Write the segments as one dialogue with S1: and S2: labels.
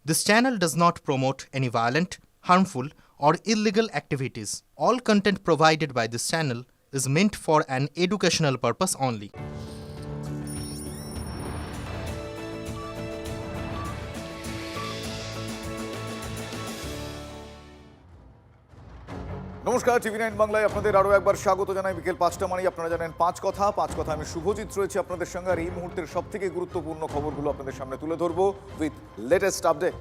S1: This channel does not promote any violent, harmful, or illegal activities. All content provided by this channel is meant for an educational purpose only.
S2: নমস্কার, টিভি9 বাংলায় আপনাদের আরও একবার স্বাগত জানাই। বিকেল 5টা মানে আপনারা জানেন পাঁচ কথা। আমি শুভজিৎ রয়েছি আপনাদের সঙ্গে, আর এই মুহূর্তের সবথেকে গুরুত্বপূর্ণ খবরগুলো আপনাদের সামনে তুলে ধরবো উইথ লেটেস্ট আপডেট।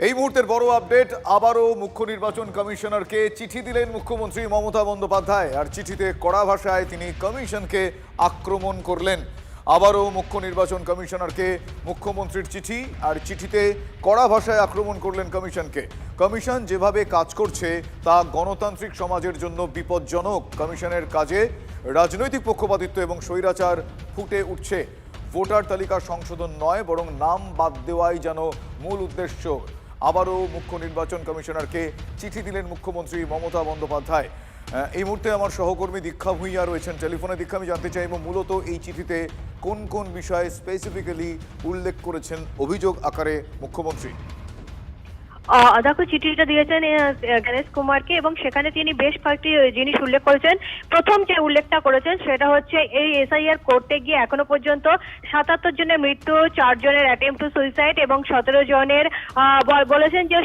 S2: এই মুহূর্তের বড় আপডেট, আবারও মুখ্য নির্বাচন কমিশনারকে চিঠি দিলেন মুখ্যমন্ত্রী মমতা বন্দ্যোপাধ্যায়। আর চিঠিতে কড়া ভাষায় তিনি কমিশনকে আক্রমণ করলেন। আবারও মুখ্য নির্বাচন কমিশনারকে মুখ্যমন্ত্রীর চিঠি, আর চিঠিতে কড়া ভাষায় আক্রমণ করলেন কমিশনকে। কমিশন যেভাবে কাজ করছে তা গণতান্ত্রিক সমাজের জন্য বিপজ্জনক। কমিশনের কাজে রাজনৈতিক পক্ষপাতিত্ব এবং স্বৈরাচার ফুটে উঠছে। ভোটার তালিকা সংশোধন নয়, বরং নাম বাদ দেওয়াই যেন মূল উদ্দেশ্য। আবারও মুখ্য নির্বাচন কমিশনারকে চিঠি দিলেন মুখ্যমন্ত্রী মমতা বন্দ্যোপাধ্যায়। এই মুহূর্তে আমার সহকর্মী দীক্ষা ভূঁইয়া রয়েছেন টেলিফোনে। দীক্ষা, আমি জানতে চাইব মূলত এই চিঠিতে কোন কোন বিষয়ে স্পেসিফিক্যালি উল্লেখ করেছেন অভিযোগ আকারে মুখ্যমন্ত্রী?
S3: দেখো, চিঠিটা দিয়েছেন গণেশ কুমারকে এবং সেখানে তিনি বেশ কয়েকটি জিনিস উল্লেখ করেছেন। প্রথম যে উল্লেখটা করেছেন সেটা হচ্ছে এই এসআইআর করতে গিয়ে এখনো পর্যন্ত 77 জনের মৃত্যু, 4 জনের অ্যাটেম্প টু সুইসাইড এবং 17 জনের বলেছেন যে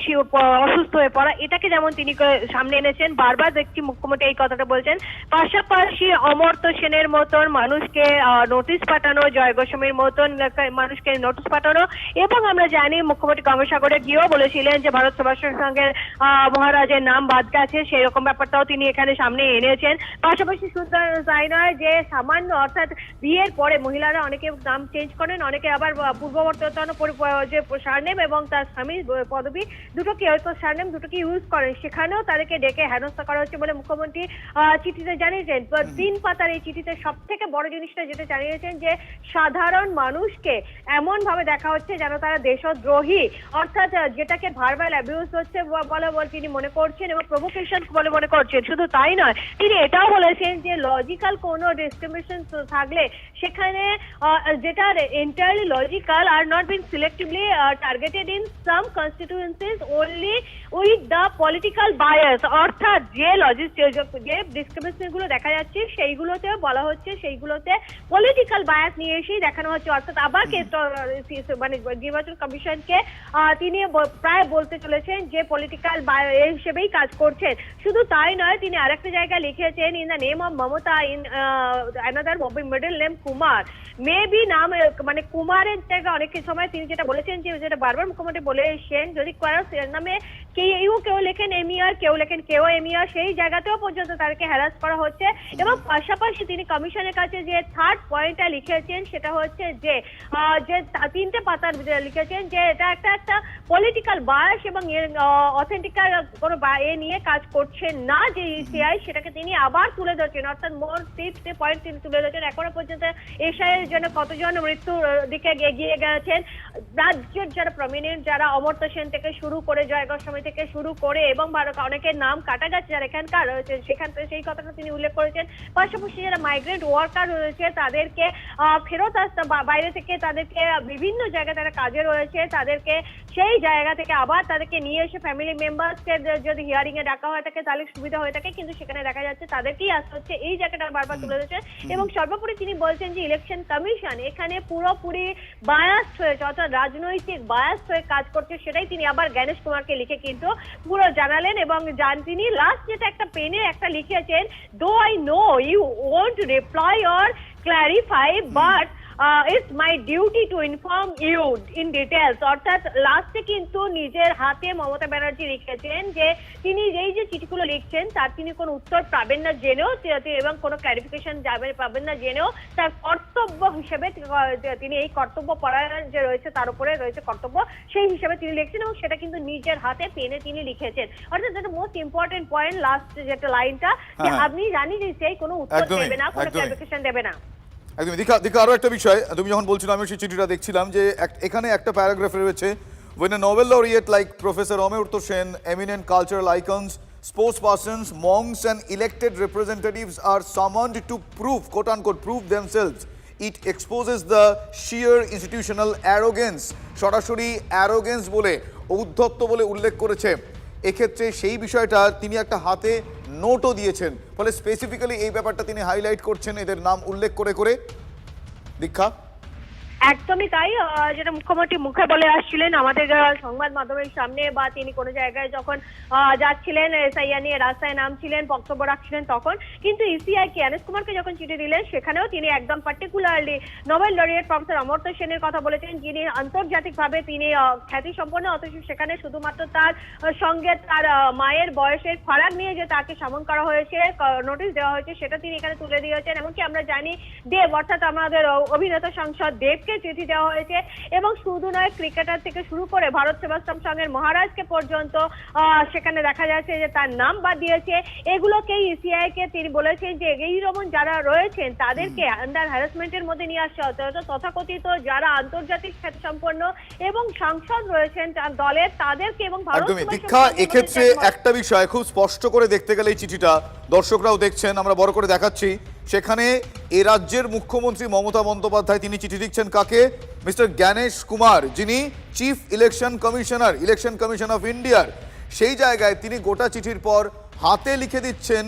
S3: অসুস্থ হয়ে পড়া। এটাকে যেমন তিনি সামনে এনেছেন, বারবার দেখছি মুখ্যমন্ত্রী এই কথাটা বলছেন। পাশাপাশি অমর্ত্য সেনের মতন মানুষকে নোটিশ পাঠানো, জয় গোস্বামীর মতন মানুষকে নোটিশ পাঠানো, এবং আমরা জানি মুখ্যমন্ত্রী গঙ্গাসাগরে গিয়েও বলেছিলেন যে ভারত সেবাশ্রম সংঘের মহারাজের নাম বাদ গেছে, সেই রকম ব্যাপারটাও তিনি এখানে সামনে এনেছেন। পাশাপাশি শুধু তাই নয় যে সামান্য, অর্থাৎ বিয়ের পরে মহিলারা অনেকে নাম চেঞ্জ করেন, অনেকে আবার পূর্ববর্তমান যে সারনেম এবং তার স্বামীর পদবি দুটোকে, হয়তো সারনেম দুটোকে ইউজ করেন, সেখানেও তাদেরকে ডেকে হেনস্থা করা হচ্ছে বলে মুখ্যমন্ত্রী চিঠিতে জানিয়েছেন। 3 পাতার এই চিঠিতে সব থেকে বড় জিনিসটা যেটা জানিয়েছেন যে সাধারণ মানুষকে এমন ভাবে দেখা হচ্ছে যেন তারা দেশদ্রোহী, অর্থাৎ যেটাকে ভার্বাল অ্যাবিউজ হচ্ছে বলে তিনি মনে করছেন এবং প্রভোকেশন বলে মনে করছেন। শুধু তাই নয়, তিনি এটাও বলেছেন যে লজিক্যাল কোনো ডিসক্রিমিনেশন থাকলে সেখানে যেটা এন্টায়ারলি লজিক্যাল আর not being selectively targeted in some constituencies only with the political bias, অর্থাৎ যে ডিসক্রিমিনেশন গুলো দেখা যাচ্ছে সেইগুলোতে বলা হচ্ছে সেইগুলোতে পলিটিক্যাল বায়াস নিয়ে এসেই দেখানো হচ্ছে। অর্থাৎ আবার মানে নির্বাচন কমিশনকে তিনি প্রায় বলতে চলেছেন যে পলিটিক্যাল হিসেবেই কাজ করছেন। শুধু তাই নয়, তিনি আরেকটা জায়গায় লিখেছেন in the name of Mamata in another middle name Kumar, maybe নাম মানে কুমারের জায়গায় অনেক সময় তিনি যেটা বলেছেন যে যেটা বারবার মুখ্যমন্ত্রী বলে এসেছেন, যদি কারো নামে কেউ লেখেন এমিআর, কেউ লেখেন কেউ এমিআর, সেই জায়গাতেও পর্যন্ত তাদেরকে হ্যারাস করা হচ্ছে। এবং পাশাপাশি তিনি কমিশনের কাছে যে থার্ড পয়েন্টটা লিখেছেন সেটা হচ্ছে যে 3টে পাতার লিখেছেন যে এটা একটা পলিটিক্যাল বায়াস এবং অথেন্টিকার কোনো এ নিয়ে কাজ করছেন না যে ইসিআই, সেটাকে তিনি আবার তুলে ধরছেন। অর্থাৎ মোর 3টে পয়েন্ট তিনি তুলে ধরছেন। এখনো পর্যন্ত এসআইয়ের জন্য কতজন মৃত্যুর দিকে এগিয়ে গেছেন, রাজ্যের যারা প্রমিনেন্ট, যারা অমর্ত্য সেন থেকে শুরু করে জয় গোস্বামী থেকে শুরু করে এবং অনেকের নাম কাটা গেছে যারা এখানকার রয়েছে, সেখান থেকে সেই কথাটা তিনি উল্লেখ করেছেন। পাশাপাশি যারা মাইগ্রেন্ট ওয়ার্কার রয়েছে তাদেরকে ফেরত আসতে, বাইরে থেকে তাদেরকে বিভিন্ন জায়গায় তারা কাজে রয়েছে, তাদেরকে সেই জায়গা থেকে আবার তাদেরকে নিয়ে এসে ফ্যামিলি মেম্বার্সকে যদি হিয়ারিং এ ডাকা হয়ে থাকে তাহলে সুবিধা হয়ে থাকে, কিন্তু সেখানে দেখা যাচ্ছে তাদেরকেই আসতে হচ্ছে। এই জায়গাটা বারবার তুলে ধরেছেন। এবং সর্বোপরি তিনি বলছেন যে ইলেকশন কমিশন এখানে পুরোপুরি বায়াসড হয়েছে, অর্থাৎ রাজনৈতিক বায়াসড হয়ে কাজ করছে। সেটাই তিনি আবার গণেশ কুমারকে লিখে কিন্তু পুরো জানালেন। এবং তিনি লাস্ট যেটা একটা পেনে একটা লিখেছেন, though I know you want reply or clarify but it's my duty to inform you in details, অর্থাৎ লাস্টে কিন্তু নিজের হাতে মমতা ব্যানার্জি লিখেছেন যে তিনি এই যে চিঠিগুলো লিখছেন তার তিনি কোনো উত্তর পাবেন না জেনেও এবং কোনো ক্লারিফিকেশন পাবেন না জেনেও তার কর্তব্য হিসেবে তিনি এই কর্তব্য পরায়ণ যে রয়েছে তার উপরে রয়েছে কর্তব্য, সেই হিসেবে তিনি লিখছেন এবং সেটা কিন্তু নিজের হাতে পেনে তিনি লিখেছেন। অর্থাৎ যেটা মোস্ট ইম্পর্টেন্ট পয়েন্ট লাস্ট যেটা লাইনটা, যে আপনি জানি যে সেই কোনো উত্তর দেবে না, কোনো ক্লারিফিকেশন দেবে না।
S2: একদমই। দীক্ষা, আরো একটা বিষয় তুমি যখন বলছিলাম আমি সেই চিঠিটা দেখছিলাম যে এখানে একটা প্যারাগ্রাফ রয়েছে, when a Nobel laureate like Professor Amartya Sen, eminent cultural icons spokespersons, monks and elected representatives are summoned to prove, quote unquote, prove themselves. It exposes the sheer institutional arrogance. সরাসরি arrogance বলে, ঔদ্ধত্য বলে উল্লেখ করেছে। এক্ষেত্রে সেই বিষয়টা তিনি একটা হাতে নোটও দিয়েছেন, ফলে স্পেসিফিক্যালি এই ব্যাপারটা তিনি হাইলাইট করছেন এদের নাম উল্লেখ করে করে। দীক্ষা,
S3: একদমই তাই, যেটা মুখ্যমন্ত্রী মুখে বলে আসছিলেন আমাদের সংবাদ মাধ্যমের সামনে, বা তিনি কোনো জায়গায় যখন যাচ্ছিলেন এসআইআর নিয়ে রাস্তায় নামছিলেন, বক্তব্য রাখছিলেন, তখন কিন্তু ইসিআই জ্ঞানেশ কুমারকে যখন চিঠি দিলেন সেখানেও তিনি একদম particularly Nobel laureate professor Amartya সেনের কথা বলেছেন, যিনি আন্তর্জাতিকভাবে তিনি খ্যাতি সম্পন্ন, অথচ সেখানে শুধুমাত্র তার সঙ্গে তার মায়ের বয়সের ফারাক নিয়ে যে তাকে সমন করা হয়েছে, নোটিশ দেওয়া হয়েছে, সেটা তিনি এখানে তুলে দিয়েছেন। এমনকি আমরা জানি দেব, অর্থাৎ আমাদের অভিনেতা সাংসদ দেব চিঠি দেওয়া হয়েছে, এবং শুধু নয়, ক্রিকেটার থেকে শুরু করে ভারত সেবাশ্রম সংঘের মহারাজকে পর্যন্ত সেখানে দেখা যাচ্ছে যে তার নাম বাদ দিয়েছে। এগুলোকেই ইসিআই কে তিনি বলেছেন যে এইরকম যারা রয়েছেন তাদেরকে আন্ডার হ্যারাসমেন্টের মধ্যে নিয়ে আসতে হতে, তথাকথিত যারা আন্তর্জাতিক খ্যাতিসম্পন্ন এবং সাংসদ রয়েছেন তার দলের, তাদেরকে এবং ভারত
S2: একদমই। দীক্ষা, এক্ষেত্রে একটা বিষয় খুব স্পষ্ট করে দেখতে গেলে এই চিঠিটা দর্শকরাও দেখছেন, আমরা বড় করে দেখাচ্ছি, সেখানে এ রাজ্যের মুখ্যমন্ত্রী মমতা বন্দ্যোপাধ্যায় তিনি চিঠি লিখছেন কাকে? মিস্টার জ্ঞানেশ কুমার, যিনি chief election commissioner, election commission of ইন্ডিয়ার। সেই জায়গায় তিনি গোটা চিঠির পর হাতে লিখে দিচ্ছেন,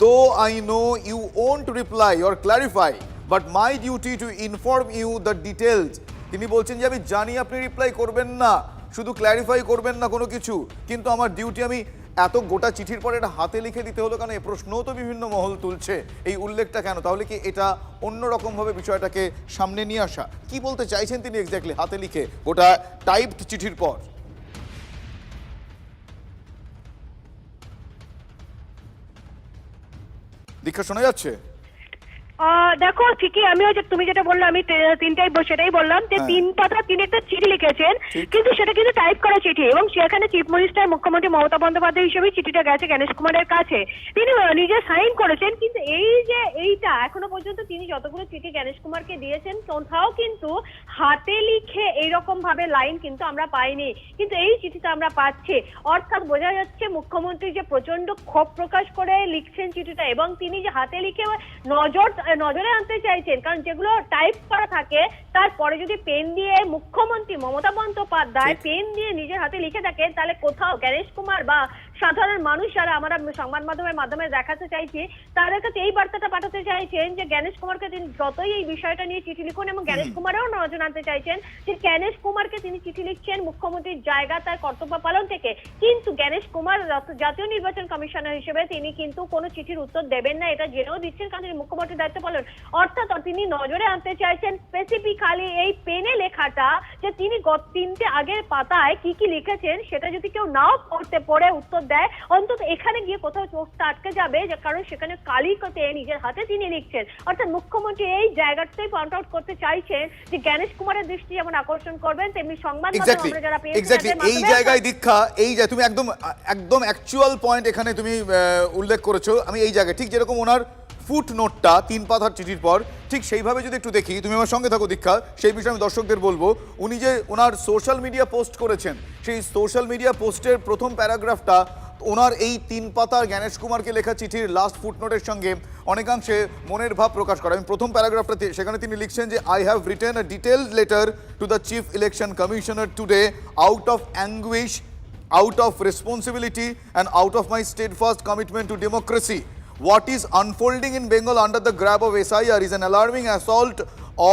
S2: though I know you won't reply or clarify but my duty to inform you the details. তিনি বলছেন যে আমি জানি আপনি রিপ্লাই করবেন না, শুধু ক্ল্যারিফাই করবেন না কোনো কিছু, কিন্তু আমার ডিউটি, আমি এত গোটা চিঠির পরে এটা হাতে লিখে দিতে হলো কেন? এই প্রশ্নও তো বিভিন্ন মহল তুলছে, এই উল্লেখটা কেন? তাহলে কি এটা অন্যরকমভাবে বিষয়টাকে সামনে নিয়ে আসা? কি বলতে চাইছেন তিনি এক্স্যাক্টলি হাতে লিখে গোটা টাইপড চিঠির পর? দীক্ষা, শোনা যাচ্ছে?
S3: দেখো, ঠিকই, আমিও যে তুমি যেটা বললে আমি তিনটাই সেটাই বললাম, যে তিন পাতা তিনি একটা চিঠি লিখেছেন, কিন্তু সেটা কিন্তু টাইপ করা চিঠি, এবং সেখানে চিফ মিনিস্টার মুখ্যমন্ত্রী মমতা বন্দ্যোপাধ্যায় হিসেবে চিঠিটা গেছে জ্ঞানেশ কুমারের কাছে, তিনি নিজে সাইন করেছেন। কিন্তু এই যে এইটা এখনো পর্যন্ত তিনি যতগুলো চিঠি জ্ঞানেশ কুমারকে দিয়েছেন কোথাও কিন্তু হাতে লিখে এইরকম ভাবে লাইন কিন্তু আমরা পাইনি, কিন্তু এই চিঠিটা আমরা পাচ্ছি। অর্থাৎ বোঝা যাচ্ছে মুখ্যমন্ত্রী যে প্রচন্ড ক্ষোভ প্রকাশ করে লিখছেন চিঠিটা, এবং তিনি যে হাতে লিখে নজরে আনতে চাইছেন, কারণ যেগুলো টাইপ করা থাকে তারপরে যদি পেন দিয়ে মুখ্যমন্ত্রী মমতা বন্দ্যোপাধ্যায় পেন দিয়ে নিজের হাতে লিখে থাকেন, তাহলে কোথাও জ্ঞানেশ কুমার বা সাধারণ মানুষ যারা আমরা সংবাদ মাধ্যমের মাধ্যমে দেখাতে চাইছি তাদের কাছে এই বার্তাটা পাঠাতে চাইছেন যে জ্ঞানেশ কুমারকে তিনি যতই এই বিষয়টা নিয়ে চিঠি লিখুন, এবং জ্ঞানেশ কুমারেও নজর আনতে চাইছেন যে জ্ঞানেশ কুমারকে তিনি চিঠি লিখছেন মুখ্যমন্ত্রীর জায়গা তার কর্তব্য পালন থেকে, কিন্তু জ্ঞানেশ কুমার জাতীয় নির্বাচন কমিশনার হিসেবে তিনি কিন্তু কোনো চিঠির উত্তর দেবেন না, এটা জেনেও দিচ্ছেন, কারণ তিনি মুখ্যমন্ত্রীর দায়িত্ব পালন। অর্থাৎ তিনি নজরে আনতে চাইছেন স্পেসিফিক্যালি এই পেনে লেখাটা, যে তিনি গত তিনটে আগের পাতায় কি কি লিখেছেন সেটা যদি কেউ নাও পড়ে উত্তর দেয়, অন্তত এখানে গিয়ে কোথাও চোখটা আটকে যাবে, যে কারণ সেখানে কালিকতে নিজের হাতে তিনি লিখছেন। অর্থাৎ মুখ্যমন্ত্রী এই জায়গাটাতেই পয়েন্ট আউট করতে চাইছেন যে জ্ঞানেশ কুমারের দৃষ্টি যেমন আকর্ষণ করবেন, তেমনি সংবাদ মাধ্যমে আমরা যারা পেয়েছি
S2: এই জায়গায় দীক্ষা, এই যে তুমি একদম অ্যাকচুয়াল পয়েন্ট এখানে তুমি উল্লেখ করেছো। আমি এই জায়গায় ঠিক যেরকম ওনার ফুট নোটটা 3 পাতার চিঠির পর, ঠিক সেইভাবে যদি একটু দেখি, তুমি আমার সঙ্গে থাকো দীক্ষা, সেই বিষয়ে আমি দর্শকদের বলবো, উনি যে ওনার সোশ্যাল মিডিয়া পোস্ট করেছেন, সেই সোশ্যাল মিডিয়া পোস্টের প্রথম প্যারাগ্রাফটা ওনার এই 3 পাতার জ্ঞানেশ কুমারকে লেখা চিঠির লাস্ট ফুটনোটের সঙ্গে অনেকাংশে মনের ভাব প্রকাশ করে। আমি প্রথম প্যারাগ্রাফটাতে সেখানে তিনি লিখছেন যে I have written a detailed letter to the chief election commissioner today out of anguish, out of responsibility and out of my steadfast commitment to democracy. What is unfolding in Bengal under the grab of SIR is an alarming assault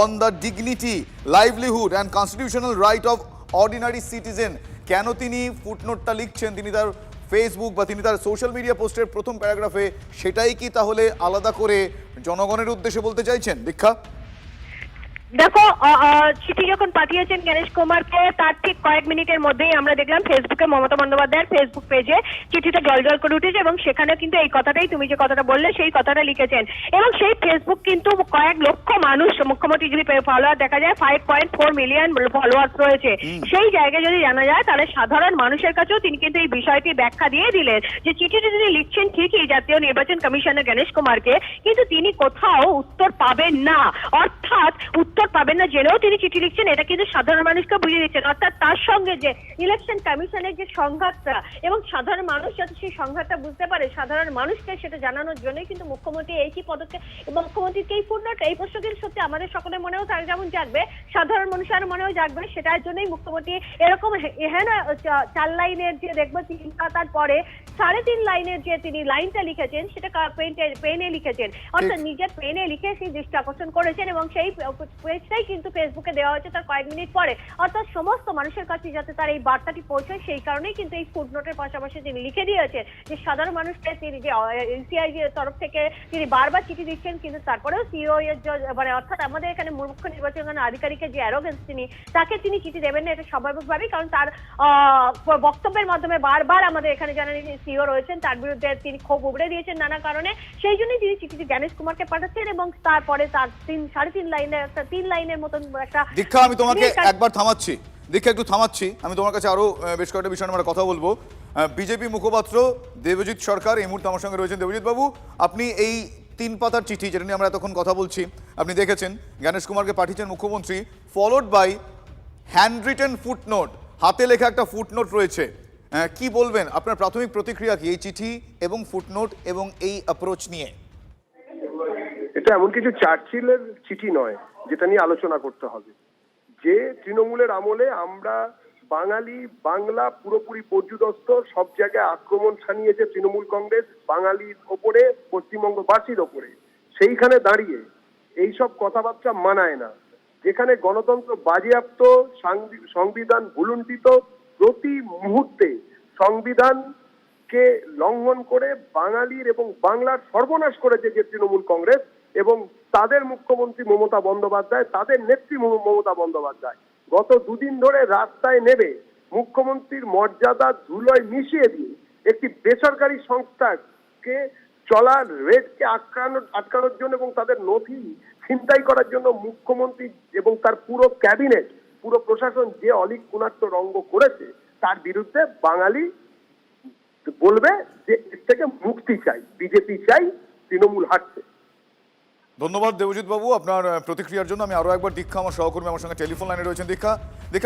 S2: on the dignity, livelihood and constitutional right of ordinary citizen. কেন তিনি ফুটনোটটা লিখছেন, তিনি তার Facebook বা তিনি তার social media পোস্টের প্রথম প্যারাগ্রাফে, সেটাই কি তাহলে আলাদা করে জনগণের উদ্দেশ্যে বলতে চাইছেন দীক্ষা?
S3: দেখো, চিঠি যখন পাঠিয়েছেন জ্ঞানেশ কুমারকে তার ঠিক কয়েক মিনিটের মধ্যেই আমরা দেখলাম ফেসবুকে মমতা বন্দ্যোপাধ্যায়ের ফেসবুক পেজে চিঠিটা জল করে উঠেছে, এবং সেখানে কিন্তু এই কথাটাই তুমি যে কথাটা বললে সেই কথাটা লিখেছেন, এবং সেই ফেসবুক কিন্তু কয়েক লক্ষ মানুষ, মুখ্যমন্ত্রী যদি ফলোয়ার দেখা যায় 5.4 মিলিয়ন ফলোয়ার্স রয়েছে, সেই জায়গায় যদি জানা যায় তাহলে সাধারণ মানুষের কাছেও তিনি কিন্তু এই বিষয়টি ব্যাখ্যা দিয়ে দিলেন যে চিঠিটা তিনি লিখছেন ঠিকই জাতীয় নির্বাচন কমিশনের জ্ঞানেশ কুমারকে, কিন্তু তিনি কোথাও উত্তর পাবেন না। অর্থাৎ উত্তর উত্তর পাবেন না জেনেও তিনি চিঠি লিখছেন, এটা কিন্তু সাধারণ মানুষকে বুঝিয়ে দিচ্ছেন। অর্থাৎ তার সঙ্গে যে ইলেকশন কমিশনের যে সংঘাতটা এবং সাধারণ মানুষ যাতে সেই সংঘাতটা বুঝতে পারে, সাধারণ মানুষকে সেটা জানানোর জন্যই কিন্তু মুখ্যমন্ত্রী এই কি পদক্ষেপ এবং মুখ্যমন্ত্রীকে এই ফুটনোট, এই প্রশ্ন কিন্তু সত্যি আমাদের সকলের মনেও তার যেমন জাগবে, সাধারণ মানুষের মনেও জাগবে। সেটার জন্যই মুখ্যমন্ত্রী এরকম হ্যাঁ 4 লাইনের যে দেখবো 3 পাতার পরে 3.5 লাইনের যে তিনি লাইনটা লিখেছেন সেটা পেনে লিখেছেন, অর্থাৎ নিজের পেনে লিখে সেই দৃষ্টি আকর্ষণ করেছেন এবং সেই পেজটাই কিন্তু ফেসবুকে দেওয়া হয়েছে তার কয়েক মিনিট পরে। অর্থাৎ সমস্ত মানুষের কাছে যাতে তার এই বার্তাটি পৌঁছায় সেই কারণেই কিন্তু এই ফুটনোটের পাশাপাশি তিনি লিখে দিয়েছেন যে সাধারণ মানুষকে তিনি যে এনসিআই তরফ থেকে তিনি বারবার চিঠি দিচ্ছেন, কিন্তু তারপরেও সিও এর মানে অর্থাৎ আমাদের এখানে মুখ্য নির্বাচন আধিকারিকের যে অ্যারোগেন্স তাকে তিনি চিঠি দেবেন না, এটা স্বাভাবিকভাবেই, কারণ তার বক্তব্যের মাধ্যমে বারবার আমাদের এখানে যারা সিও রয়েছেন তার বিরুদ্ধে তিনি ক্ষোভ উগড়ে দিয়েছেন নানা কারণে। সেই জন্যই তিনি চিঠিটি জ্ঞানেশ কুমারকে পাঠাচ্ছেন এবং তারপরে তার 3.5 লাইনের একটা 3 লাইনের মতন একটা।
S2: দীক্ষা, আমি তোমাকে একবার থামাচ্ছি, দীক্ষা একটু থামাচ্ছি, আমি তোমার কাছে আরো বেশ কয়েকটা বিষয় আমরা কথা বলবো। বিজেপি মুখপাত্র দেবজিৎ সরকার এই মুহূর্তে আমার সঙ্গে রয়েছেন। দেবজিৎ বাবু, আপনি এই 3 পাতার চিঠি যেটা নিয়ে আমরা এতক্ষণ কথা বলছি আপনি দেখেছেন, জ্ঞানেশ কুমারকে পাঠিয়েছেন মুখ্যমন্ত্রী, followed by hand written footnote, হাতে লেখা একটা ফুটনোট রয়েছে। কি বলবেন, আপনার প্রাথমিক প্রতিক্রিয়া কি এই চিঠি এবং ফুটনোট এবং এই অ্যাপ্রোচ নিয়ে?
S4: এটা এমন কিছু চার্চিলের চিঠি নয় যেটা নিয়ে আলোচনা করতে হবে। যে তৃণমূলের আমলে আমরা বাঙালি, বাংলা পুরোপুরি পর্যুদস্ত, সব জায়গায় আক্রমণ ছানিয়েছে তৃণমূল কংগ্রেস বাঙালির ওপরে, পশ্চিমবঙ্গবাসীর ওপরে, সেইখানে দাঁড়িয়ে এইসব কথাবার্তা মানায় না। যেখানে গণতন্ত্র বাজেয়াপ্ত, সংবিধান ভুলুণ্ঠিত, প্রতি মুহূর্তে সংবিধানকে লঙ্ঘন করে বাঙালির এবং বাংলার সর্বনাশ করেছে যে তৃণমূল কংগ্রেস এবং তাদের মুখ্যমন্ত্রী মমতা বন্দ্যোপাধ্যায়, তাদের নেত্রী মমতা বন্দ্যোপাধ্যায় গত 2 দিন ধরে রাস্তায় নেমে মুখ্যমন্ত্রীর মর্যাদা ধুলোয় মিশিয়ে দিয়ে একটি বেসরকারি সংস্থাকে চলার রেটকে আটকানোর জন্য এবং তাদের নথি ছিনতাই করার জন্য মুখ্যমন্ত্রী এবং তার পুরো ক্যাবিনেট, পুরো প্রশাসন যে অলিক কুনাট্য রঙ্গ করেছে তার বিরুদ্ধে বাঙালি বলবে যে এর থেকে মুক্তি চাই, বিজেপি চাই, তৃণমূল হারছে।
S2: ধন্যবাদ দেবজিৎ বাবু আপনার প্রতিক্রিয়ার জন্য। আমি আরো একবার দীক্ষা, আমার সহকর্মী আমার সঙ্গে টেলিফোন লাইনে রয়েছেন। দীক্ষা,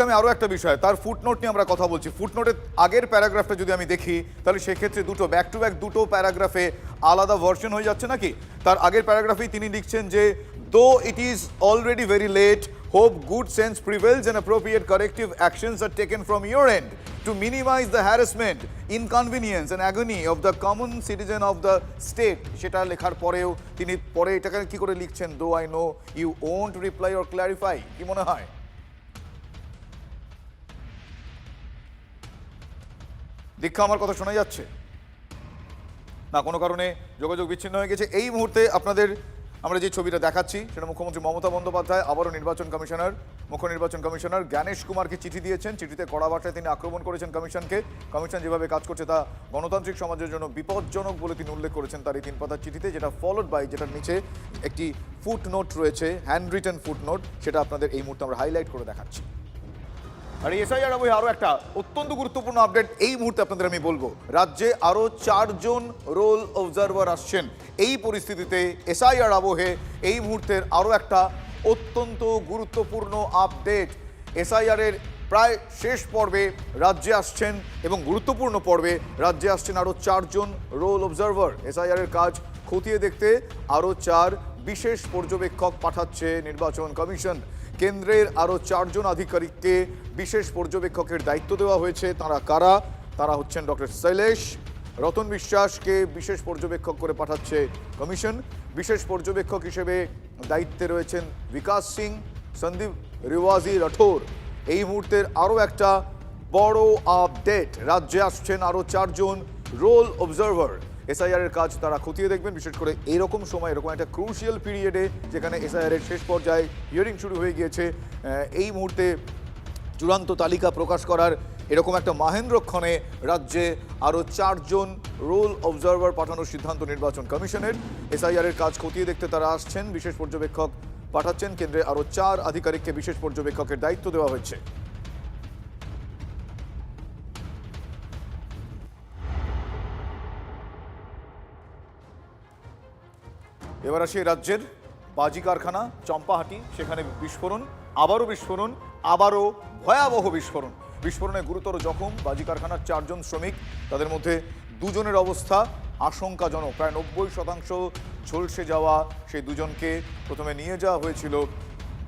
S2: আমি আরো একটা বিষয়, তার ফুটনোট নিয়ে আমরা কথা বলছি। ফুটনোটের আগের প্যারাগ্রাফটা যদি আমি দেখি তাহলে সেক্ষেত্রে দুটো ব্যাক টু ব্যাক দুটো প্যারাগ্রাফে আলাদা ভার্সন হয়ে যাচ্ছে নাকি? তার আগের প্যারাগ্রাফেই তিনি লিখছেন যে though it is already very late, hope good sense prevails and appropriate corrective actions are taken from your end to minimize the harassment, inconvenience and agony of the common citizen of the state. সেটা লেখার পরেও তিনি পরে এটাকে কি করে লিখছেন, though I know you won't reply or clarify, কি মনে হয়? দীক্ষা, আমার কথা শোনা যাচ্ছে না? কোনো কারণে যোগাযোগ বিচ্ছিন্ন হয়ে গেছে। এই মুহূর্তে আপনাদের আমরা যে ছবিটা দেখাচ্ছি সেটা মুখ্যমন্ত্রী মমতা বন্দ্যোপাধ্যায় আবারও মুখ্য নির্বাচন কমিশনার জ্ঞানেশ কুমারকে চিঠি দিয়েছেন। চিঠিতে কড়া ভাষায় তিনি আক্রমণ করেছেন কমিশনকে। কমিশন যেভাবে কাজ করছে তা গণতান্ত্রিক সমাজের জন্য বিপজ্জনক বলে তিনি উল্লেখ করেছেন তার এই 3 পাতার চিঠিতে, যেটা ফলোড বাই, যেটার নিচে একটি ফুটনোট রয়েছে, হ্যান্ড রিটেন ফুটনোট, সেটা আপনাদের এই মুহূর্তে আমরা হাইলাইট করে দেখাচ্ছি। আর এসআইআর আরও একটা অত্যন্ত গুরুত্বপূর্ণ আপডেট এই মুহূর্তে আপনাদের আমি বলবো। রাজ্যে আরও 4 জন রোল অবজারভার আসছেন। এই পরিস্থিতিতে এসআইআর আবহে এই মুহূর্তের আরও একটা অত্যন্ত গুরুত্বপূর্ণ আপডেট। এসআইআরের প্রায় শেষ পর্বে রাজ্যে আসছেন এবং গুরুত্বপূর্ণ পর্বে রাজ্যে আসছেন আরও 4 জন রোল অবজারভার। এসআইআরের কাজ খতিয়ে দেখতে আরও 4 বিশেষ পর্যবেক্ষক পাঠাচ্ছে নির্বাচন কমিশন। কেন্দ্রের আরও 4 জন আধিকারিককে বিশেষ পর্যবেক্ষকের দায়িত্ব দেওয়া হয়েছে। তারা কারা? তারা হচ্ছেন ডক্টর শৈলেশ, রতন বিশ্বাসকে বিশেষ পর্যবেক্ষক করে পাঠাচ্ছে কমিশন। বিশেষ পর্যবেক্ষক হিসেবে দায়িত্বে রয়েছেন বিকাশ সিং, সন্দীপ রিওয়াজি রাঠোর। এই মুহূর্তের আরও একটা বড় আপডেট, রাজ্যে আসছেন আরও 4 জন রোল অবজারভার। এসআইআরের কাজ তারা খতিয়ে দেখবেন, বিশেষ করে এরকম সময়, এরকম একটা ক্রুশিয়াল পিরিয়ডে যেখানে এসআইআরের শেষ পর্যায়ে হিয়ারিং শুরু হয়ে গিয়েছে। এই মুহূর্তে চূড়ান্ত তালিকা প্রকাশ করার এরকম একটা মাহেন্দ্রক্ষণে রাজ্যে আরও 4 জন রোল অবজারভার পাঠানোর সিদ্ধান্ত নির্বাচন কমিশনের। এসআইআরের কাজ খতিয়ে দেখতে তারা আসছেন, বিশেষ পর্যবেক্ষক পাঠাচ্ছেন। কেন্দ্রে আরও 4 আধিকারিককে বিশেষ পর্যবেক্ষকের দায়িত্ব দেওয়া হয়েছে। এবার আসি রাজ্যের বাজি কারখানা চম্পাহাটি, সেখানে বিস্ফোরণ, আবারও বিস্ফোরণ, আবারও ভয়াবহ বিস্ফোরণ। বিস্ফোরণে গুরুতর জখম বাজি কারখানার 4 জন শ্রমিক, তাদের মধ্যে 2 জনের অবস্থা আশঙ্কাজনক। প্রায় 90% ঝলসে যাওয়া সেই 2 জনকে প্রথমে নিয়ে যাওয়া হয়েছিল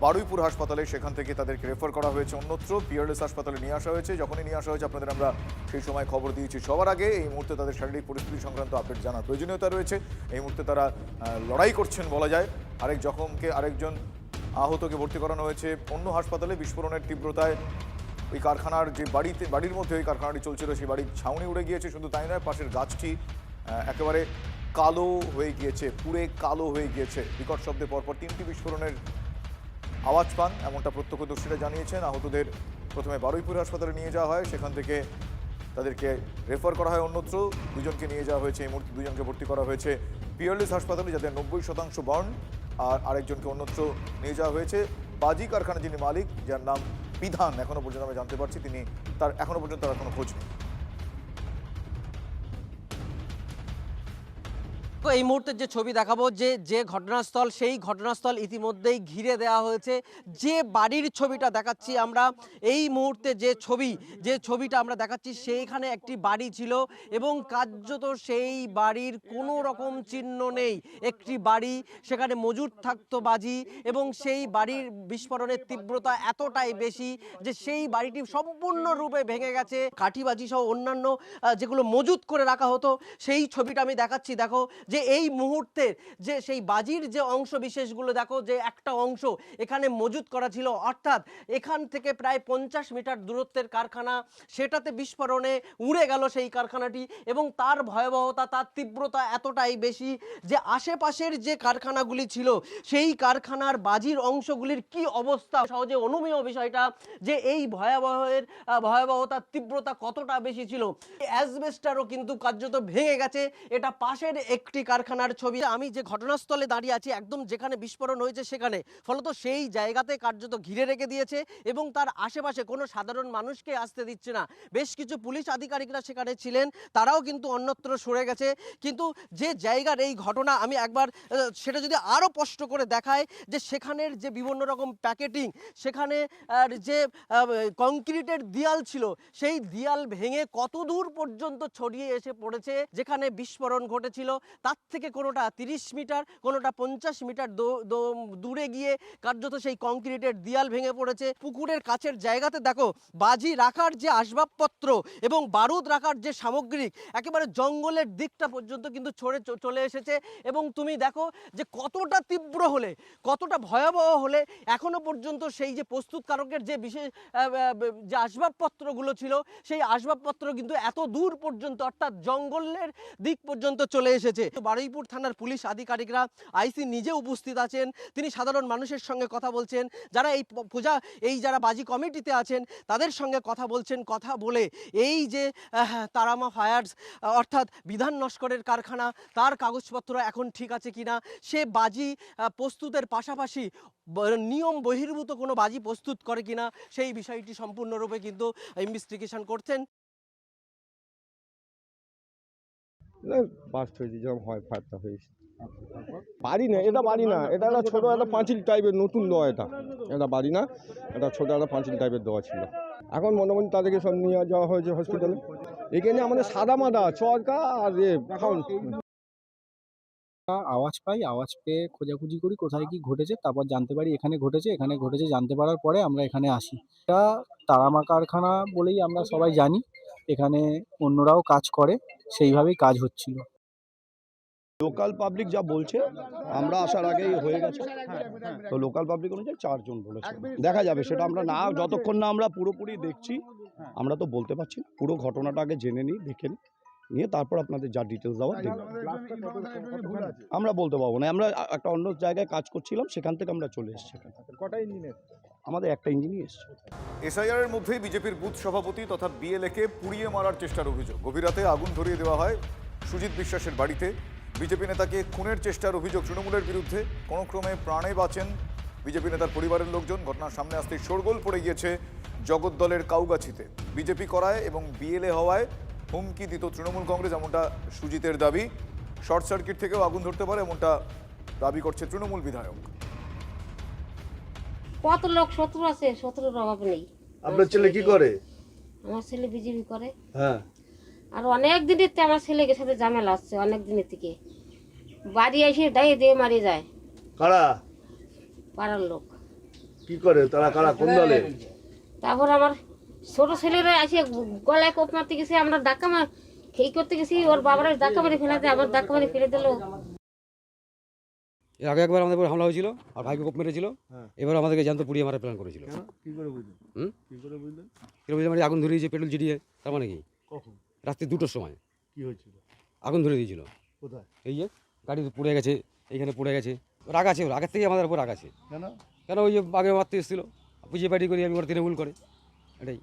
S2: বারুইপুর হাসপাতালে, সেখান থেকে তাদেরকে রেফার করা হয়েছে অন্যত্র পিয়ারলেস হাসপাতালে নিয়ে আসা হয়েছে। যখনই নিয়ে আসা হয়েছে আপনাদের আমরা সেই সময় খবর দিয়েছি। সবার আগে এই মুহূর্তে তাদের শারীরিক পরিস্থিতি সংক্রান্ত আপডেট জানার প্রয়োজনীয়তা রয়েছে। এই মুহূর্তে তারা লড়াই করছেন বলা যায়। আরেকজন আহতকে ভর্তি করানো হয়েছে অন্য হাসপাতালে। বিস্ফোরণের তীব্রতায় ওই কারখানার যে বাড়ির মধ্যে ওই কারখানাটি চলছিল সেই বাড়ির ছাউনি উড়ে গিয়েছে। শুধু তাই নয়, পাশের গাছটি একেবারে কালো হয়ে গিয়েছে, পুড়ে কালো হয়ে গিয়েছে। বিকট শব্দে পরপর 3টি বিস্ফোরণের আওয়াজ পান, এমনটা প্রত্যক্ষদর্শীরা জানিয়েছেন। আহতদের প্রথমে বারুইপুর হাসপাতালে নিয়ে যাওয়া হয়, সেখান থেকে তাদেরকে রেফার করা হয় অন্যত্র। 2 জনকে নিয়ে যাওয়া হয়েছে এই মুহূর্তে, 2 জনকে ভর্তি করা হয়েছে পিয়ারলেস হাসপাতালে, যাদের 90% বার্ন, আর আরেকজনকে অন্যত্র নিয়ে যাওয়া হয়েছে। বাজি কারখানা যিনি মালিক, যার নাম বিধান, এখনো পর্যন্ত আমরা জানতে পারছি তার এখনো পর্যন্ত তার কোনো খোঁজ নেই।
S5: এই মুহূর্তে যে ছবি দেখাবো, যে ঘটনাস্থল, সেই ঘটনাস্থল ইতিমধ্যেই ঘিরে দেওয়া হয়েছে। যে বাড়ির ছবিটা দেখাচ্ছি আমরা এই মুহূর্তে, যে ছবিটা আমরা দেখাচ্ছি, সেইখানে একটি বাড়ি ছিল এবং কার্যত সেই বাড়ির কোনো রকম চিহ্ন নেই। একটি বাড়ি, সেখানে মজুদ থাকতো বাজি, এবং সেই বাড়ির বিস্ফোরণের তীব্রতা এতটাই বেশি যে সেই বাড়িটি সম্পূর্ণরূপে ভেঙে গেছে। কাঠিবাজি সহ অন্যান্য যেগুলো মজুদ করে রাখা হতো, সেই ছবিটা আমি দেখাচ্ছি। দেখো যে এই মুহূর্তে যে সেই বাজির যে অংশ বিশেষগুলো দেখো, যে একটা অংশ এখানে মজুদ করা ছিল, অর্থাৎ এখান থেকে প্রায় 50 মিটার দূরত্বের কারখানা, সেটাতে বিস্ফোরণে উড়ে গেল সেই কারখানাটি। এবং তার ভয়াবহতা, তার তীব্রতা এতটাই বেশি যে আশেপাশের যে কারখানাগুলি ছিল সেই কারখানার বাজির অংশগুলির কি অবস্থা, সহজে অনুমেয় বিষয়টা যে এই ভয়াবহতার তীব্রতা কতটা বেশি ছিল। অ্যাসবেস্টারও কিন্তু কার্যত ভেঙে গেছে। এটা পাশের একটি কারখানার ছবি। আমি যে ঘটনাস্থলে দাঁড়িয়ে আছি, একদম যেখানে বিস্ফোরণ হয়েছে সেখানে, ফলত সেই জায়গাতে কার্যত ঘিরে রেখে দিয়েছে এবং তার আশেপাশে কোনো সাধারণ মানুষকে আসতে দিচ্ছে না। বেশ কিছু পুলিশ আধিকারিকরা সেখানে ছিলেন, তারাও কিন্তু অন্যত্র সরে গেছে। কিন্তু যে জায়গার এই ঘটনা, আমি একবার সেটা যদি আরও স্পষ্ট করে দেখায়, যে সেখানের যে বিভিন্ন রকম প্যাকেটিং, সেখানে যে কংক্রিটের দেয়াল ছিল, সেই দেয়াল ভেঙে কত দূর পর্যন্ত ছড়িয়ে এসে পড়েছে। যেখানে বিস্ফোরণ ঘটেছিল তার থেকে কোনোটা 30 মিটার, কোনোটা 50 মিটার দূরে গিয়ে কার্যত সেই কংক্রিটের দেয়াল ভেঙে পড়েছে। পুকুরের কাছের জায়গাতে দেখো, বাজি রাখার যে আসবাবপত্র এবং বারুদ রাখার যে সামগ্রিক, একেবারে জঙ্গলের দিকটা পর্যন্ত কিন্তু চলে এসেছে। এবং তুমি দেখো যে কতটা তীব্র হলে, কতটা ভয়াবহ হলে এখনো পর্যন্ত সেই যে প্রস্তুতকারকের যে বিশেষ যে আসবাবপত্রগুলো ছিল, সেই আসবাবপত্র কিন্তু এত দূর পর্যন্ত, অর্থাৎ জঙ্গলের দিক পর্যন্ত চলে এসেছে। বারুইপুর থানার পুলিশ আধিকারিকরা, আইসি নিজে উপস্থিত আছেন। তিনি সাধারণ মানুষের সঙ্গে কথা বলছেন, যারা এই যারা বাজি কমিটিতে আছেন তাদের সঙ্গে কথা বলছেন। কথা বলে এই যে তারামা ফায়ার্স, অর্থাৎ বিধান নস্করের কারখানা, তার কাগজপত্র এখন ঠিক আছে কিনা, সে বাজি প্রস্তুতের পাশাপাশি নিয়ম বহির্ভূত কোনো বাজি প্রস্তুত করে কিনা, সেই বিষয়টি সম্পূর্ণরূপে কিন্তু ইনভেস্টিগেশন করছেন।
S6: বাস্ট হয়েছে, যেরকম হয় ফায়ারটা হয়েছে। বাড়ি না, এটা বাড়ি না, এটা একটা ছোটো একটা পাঁচিল টাইপের নতুন দেওয়া। এটা বাড়ি না, এটা ছোটো একটা পাঁচিল টাইপের দেওয়া ছিল। এখন মোটামুটি তাদেরকে সব নিয়ে যাওয়া হয়েছে হসপিটালে। এখানে আমাদের সাদা মাদা চরকা আর এখন
S7: আওয়াজ পেয়ে খোঁজাখুঁজি করি কোথায় কি ঘটেছে, তারপর জানতে পারি এখানে ঘটেছে। জানতে পারার পরে আমরা এখানে আসি। এটা তারামা কারখানা বলেই আমরা সবাই জানি, এখানে অন্যরাও কাজ করে, সেইভাবেই কাজ হচ্ছিল।
S6: লোকাল পাবলিক যা বলছে, আমরা আসার আগেই হয়ে গেছে। তো লোকাল পাবলিক অনুযায়ী 4 জন বলেছে। দেখা যাবে, সেটা আমরা যতক্ষণ না আমরা পুরোপুরি দেখছি, আমরা তো বলতে পারছি না। পুরো ঘটনাটা আগে জেনে নিই, দেখে নিয়ে তারপর আপনাদের যা ডিটেলস দেওয়া দেখব। আমরা বলতে পারবো না, আমরা একটা অন্য জায়গায় কাজ করছিলাম, সেখান থেকে আমরা চলে এসেছি। কটা ইঞ্জিন? আমাদের একটা ইঞ্জিনই এসছে।
S2: এসআইআর এর মধ্যেই বিজেপির বুথ সভাপতি তথা বিএলএকে পুড়িয়ে মারার চেষ্টার অভিযোগ। গভীর রাতে আগুন ধরিয়ে দেওয়া হয় সুজিত বিশ্বাসের বাড়িতে। বিজেপি নেতাকে খুনের চেষ্টার অভিযোগ তৃণমূলের বিরুদ্ধে। কোনো ক্রমে প্রাণে বাঁচেন বিজেপি নেতার পরিবারের লোকজন। ঘটনার সামনে আসতেই শোরগোল পড়ে গিয়েছে জগদ্দলের কাউগাছিতে। বিজেপি করায় এবং বিএলএ হওয়ায় হুমকি দিত তৃণমূল কংগ্রেস, এমনটা সুজিতের দাবি। শর্ট সার্কিট থেকেও আগুন ধরতে পারে এমনটা দাবি করছে তৃণমূল বিধায়ক।
S8: কত লোক শত্রু আছে, শত্রুর অভাব নেই।
S9: আপনার ছেলে কি করে?
S8: আমার ছেলে বিজেপি করে।
S9: হ্যাঁ,
S8: আর অনেক দিনের থেকে আমার ছেলেকে সাথে ঝামেলা আসছে, অনেক দিনের থেকে। বাড়ি এসে দাঁড়িয়ে দিয়ে মারি যায়
S9: কারা
S8: পাড়ার লোক।
S9: কি করে তারা? কারা? কোন দলে?
S8: তারপর আমার ছোট ছেলেরা এসে গলায় কোপ মারতে গেছে, আমরা ধাক্কা মার খেই করতে গেছি, ওর বাবারা ধাক্কা মারি ফেলাতে, আবার ধাক্কা মারি ফেলে দিল।
S10: এর আগে একবার আমাদের উপর হামলা হয়েছিল আর ভাইকে কোপ মেরেছিল। এবার আমাদেরকে জ্যান্ত পুড়িয়ে মারার প্ল্যান করেছিল।
S9: কি করে বুঝলেন?
S10: হুম?
S9: কি করে বুঝলেন?
S10: কিরকম মানে আগুন ধরে দিয়েছে পেট্রোল চিটিয়ে, তার মানে কি
S9: কখন?
S10: রাত্রি 2টোর সময়
S9: কি হয়েছিল?
S10: আগুন ধরে দিয়েছিল।
S9: কোথায়?
S10: এই যে গাড়ি পুড়ে গেছে, এইখানে পুড়ে গেছে। রাগ আছে, ওর আগের থেকে আমাদের উপর রাগ আছে।
S9: কেন?
S10: কেন ওই যে আগে মারতে এসেছিল, পুজো পার্টি করি আমি, ওর তৃণমূল করে, এটাই।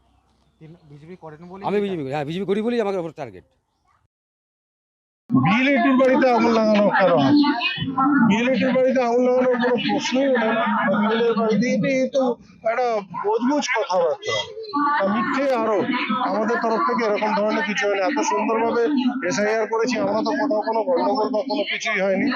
S1: বিজেপি করেন বলে
S10: আমি বিজেপি করি, হ্যাঁ বিজেপি করি বলেই আমাদের উপর টার্গেট।
S11: বিএলএটির বাড়িতে আগুন লাগানো কেন আছে? বিএলএটির বাড়িতে আগুন লাগানোর কোনো প্রশ্নই ওঠে না। বিএলএর বাড়িতে এটাই তো একটা বজবুজ কথাবার্তা, মিথ্যে আরোপ। আমাদের তরফ থেকে এরকম ধরনের কিছু হয়নি। এত সুন্দরভাবে এসআইআর করেছি আমরা, তো কোথাও কোনো গন্ডগোল বা কোনো কিছুই হয়নি।